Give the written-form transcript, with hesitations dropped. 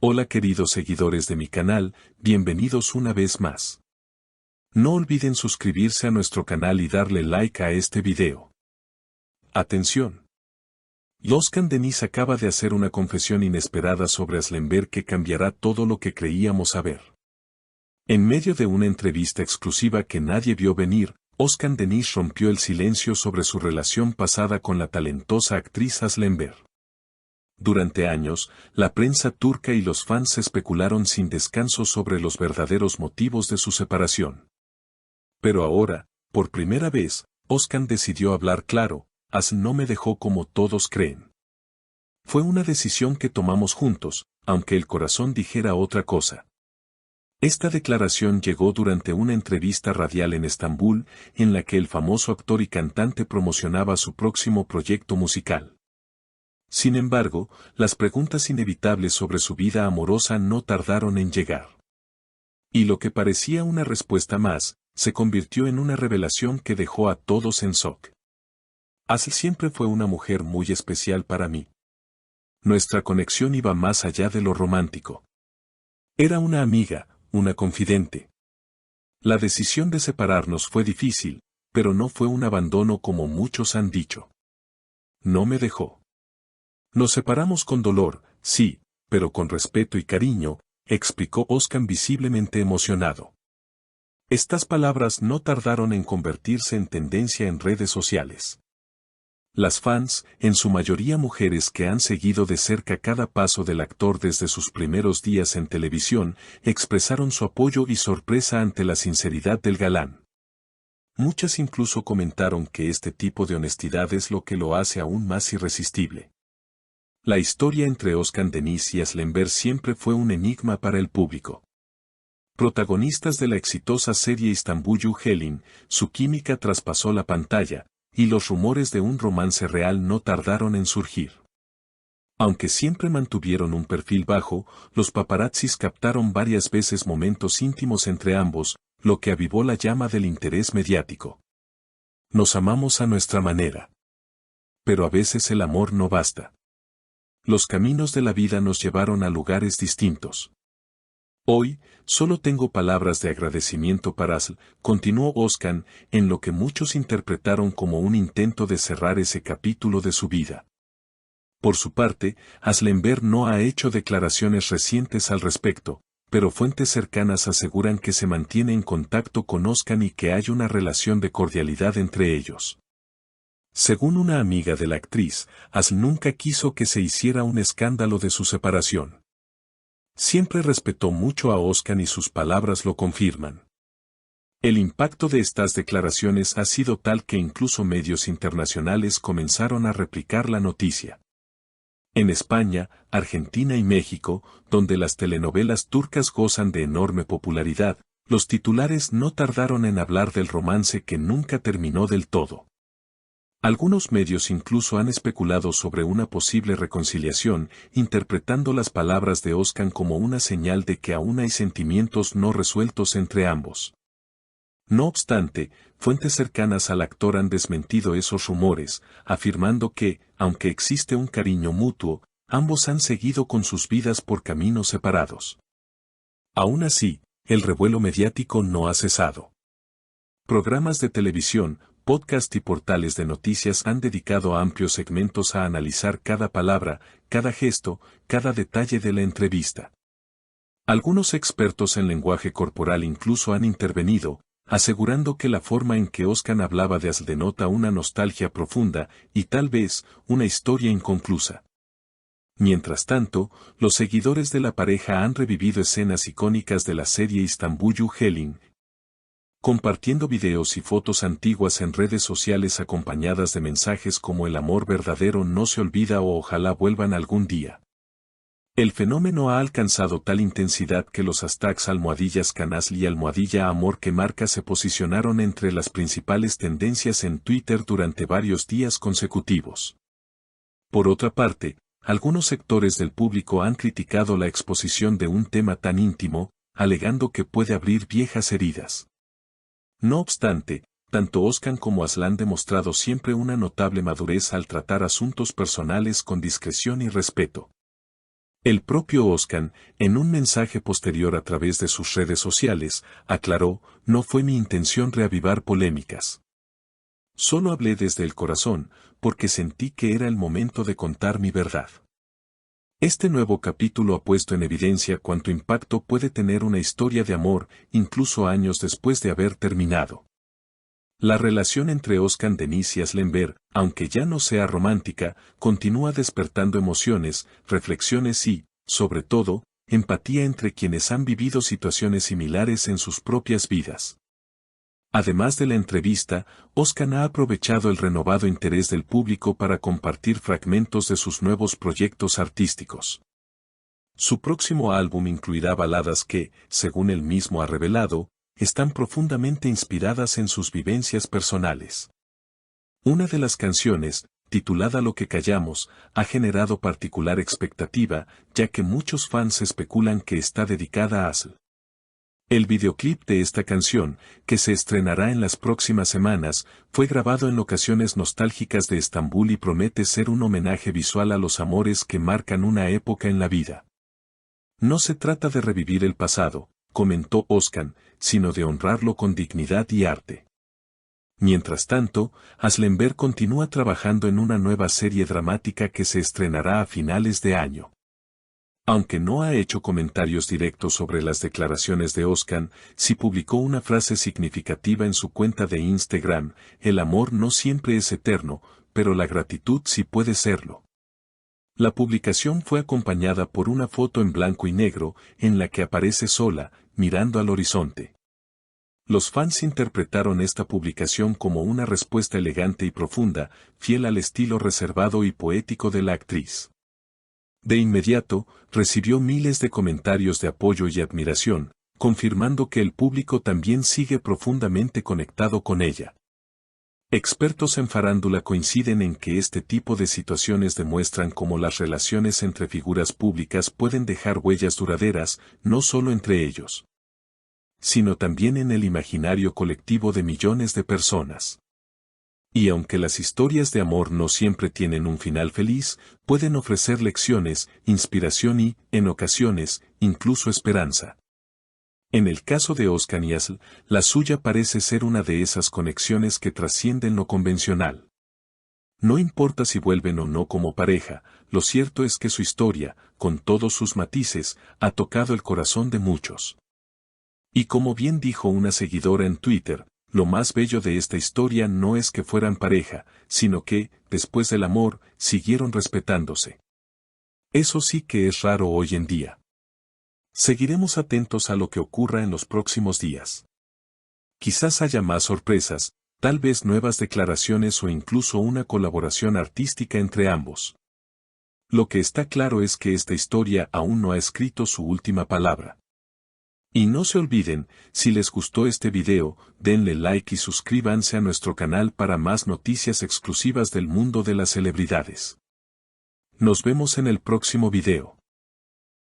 Hola queridos seguidores de mi canal, bienvenidos una vez más. No olviden suscribirse a nuestro canal y darle like a este video. Atención. Özkan Deniz acaba de hacer una confesión inesperada sobre Aslemberg que cambiará todo lo que creíamos saber. En medio de una entrevista exclusiva que nadie vio venir, Özkan Deniz rompió el silencio sobre su relación pasada con la talentosa actriz Aslemberg. Durante años, la prensa turca y los fans especularon sin descanso sobre los verdaderos motivos de su separación. Pero ahora, por primera vez, Özkan decidió hablar claro: Asl no me dejó como todos creen. Fue una decisión que tomamos juntos, aunque el corazón dijera otra cosa. Esta declaración llegó durante una entrevista radial en Estambul, en la que el famoso actor y cantante promocionaba su próximo proyecto musical. Sin embargo, las preguntas inevitables sobre su vida amorosa no tardaron en llegar. Y lo que parecía una respuesta más, se convirtió en una revelación que dejó a todos en shock. Asl siempre fue una mujer muy especial para mí. Nuestra conexión iba más allá de lo romántico. Era una amiga, una confidente. La decisión de separarnos fue difícil, pero no fue un abandono como muchos han dicho. No me dejó. Nos separamos con dolor, sí, pero con respeto y cariño, explicó Özkan visiblemente emocionado. Estas palabras no tardaron en convertirse en tendencia en redes sociales. Las fans, en su mayoría mujeres que han seguido de cerca cada paso del actor desde sus primeros días en televisión, expresaron su apoyo y sorpresa ante la sinceridad del galán. Muchas incluso comentaron que este tipo de honestidad es lo que lo hace aún más irresistible. La historia entre Özkan Deniz y Aslemberg siempre fue un enigma para el público. Protagonistas de la exitosa serie Istanbul Helin, su química traspasó la pantalla, y los rumores de un romance real no tardaron en surgir. Aunque siempre mantuvieron un perfil bajo, los paparazzis captaron varias veces momentos íntimos entre ambos, lo que avivó la llama del interés mediático. Nos amamos a nuestra manera. Pero a veces el amor no basta. Los caminos de la vida nos llevaron a lugares distintos. Hoy, solo tengo palabras de agradecimiento para Asl, continuó Özkan, en lo que muchos interpretaron como un intento de cerrar ese capítulo de su vida. Por su parte, Aslemberg no ha hecho declaraciones recientes al respecto, pero fuentes cercanas aseguran que se mantiene en contacto con Özkan y que hay una relación de cordialidad entre ellos. Según una amiga de la actriz, Asl nunca quiso que se hiciera un escándalo de su separación. Siempre respetó mucho a Özkan y sus palabras lo confirman. El impacto de estas declaraciones ha sido tal que incluso medios internacionales comenzaron a replicar la noticia. En España, Argentina y México, donde las telenovelas turcas gozan de enorme popularidad, los titulares no tardaron en hablar del romance que nunca terminó del todo. Algunos medios incluso han especulado sobre una posible reconciliación, interpretando las palabras de Özkan como una señal de que aún hay sentimientos no resueltos entre ambos. No obstante, fuentes cercanas al actor han desmentido esos rumores, afirmando que, aunque existe un cariño mutuo, ambos han seguido con sus vidas por caminos separados. Aún así, el revuelo mediático no ha cesado. Programas de televisión, podcast y portales de noticias han dedicado amplios segmentos a analizar cada palabra, cada gesto, cada detalle de la entrevista. Algunos expertos en lenguaje corporal incluso han intervenido, asegurando que la forma en que Özkan hablaba de Asl denota una nostalgia profunda y tal vez una historia inconclusa. Mientras tanto, los seguidores de la pareja han revivido escenas icónicas de la serie Istanbul Helin, compartiendo videos y fotos antiguas en redes sociales acompañadas de mensajes como el amor verdadero no se olvida o ojalá vuelvan algún día. El fenómeno ha alcanzado tal intensidad que los hashtags #canasl y #amor que marca se posicionaron entre las principales tendencias en Twitter durante varios días consecutivos. Por otra parte, algunos sectores del público han criticado la exposición de un tema tan íntimo, alegando que puede abrir viejas heridas. No obstante, tanto Özkan como Asl han demostrado siempre una notable madurez al tratar asuntos personales con discreción y respeto. El propio Oscar, en un mensaje posterior a través de sus redes sociales, aclaró: no fue mi intención reavivar polémicas. Solo hablé desde el corazón, porque sentí que era el momento de contar mi verdad. Este nuevo capítulo ha puesto en evidencia cuánto impacto puede tener una historia de amor, incluso años después de haber terminado. La relación entre Oscar Denise y Aslemberg, aunque ya no sea romántica, continúa despertando emociones, reflexiones y, sobre todo, empatía entre quienes han vivido situaciones similares en sus propias vidas. Además de la entrevista, Oscar ha aprovechado el renovado interés del público para compartir fragmentos de sus nuevos proyectos artísticos. Su próximo álbum incluirá baladas que, según él mismo ha revelado, están profundamente inspiradas en sus vivencias personales. Una de las canciones, titulada Lo que callamos, ha generado particular expectativa, ya que muchos fans especulan que está dedicada a Asl. El videoclip de esta canción, que se estrenará en las próximas semanas, fue grabado en locaciones nostálgicas de Estambul y promete ser un homenaje visual a los amores que marcan una época en la vida. No se trata de revivir el pasado, comentó Oscar, sino de honrarlo con dignidad y arte. Mientras tanto, Aslemberg continúa trabajando en una nueva serie dramática que se estrenará a finales de año. Aunque no ha hecho comentarios directos sobre las declaraciones de Oscar, sí publicó una frase significativa en su cuenta de Instagram: el amor no siempre es eterno, pero la gratitud sí puede serlo. La publicación fue acompañada por una foto en blanco y negro, en la que aparece sola, mirando al horizonte. Los fans interpretaron esta publicación como una respuesta elegante y profunda, fiel al estilo reservado y poético de la actriz. De inmediato, recibió miles de comentarios de apoyo y admiración, confirmando que el público también sigue profundamente conectado con ella. Expertos en farándula coinciden en que este tipo de situaciones demuestran cómo las relaciones entre figuras públicas pueden dejar huellas duraderas, no solo entre ellos, sino también en el imaginario colectivo de millones de personas. Y aunque las historias de amor no siempre tienen un final feliz, pueden ofrecer lecciones, inspiración y, en ocasiones, incluso esperanza. En el caso de Oscar y Asl, la suya parece ser una de esas conexiones que trascienden lo convencional. No importa si vuelven o no como pareja, lo cierto es que su historia, con todos sus matices, ha tocado el corazón de muchos. Y como bien dijo una seguidora en Twitter, lo más bello de esta historia no es que fueran pareja, sino que, después del amor, siguieron respetándose. Eso sí que es raro hoy en día. Seguiremos atentos a lo que ocurra en los próximos días. Quizás haya más sorpresas, tal vez nuevas declaraciones o incluso una colaboración artística entre ambos. Lo que está claro es que esta historia aún no ha escrito su última palabra. Y no se olviden, si les gustó este video, denle like y suscríbanse a nuestro canal para más noticias exclusivas del mundo de las celebridades. Nos vemos en el próximo video.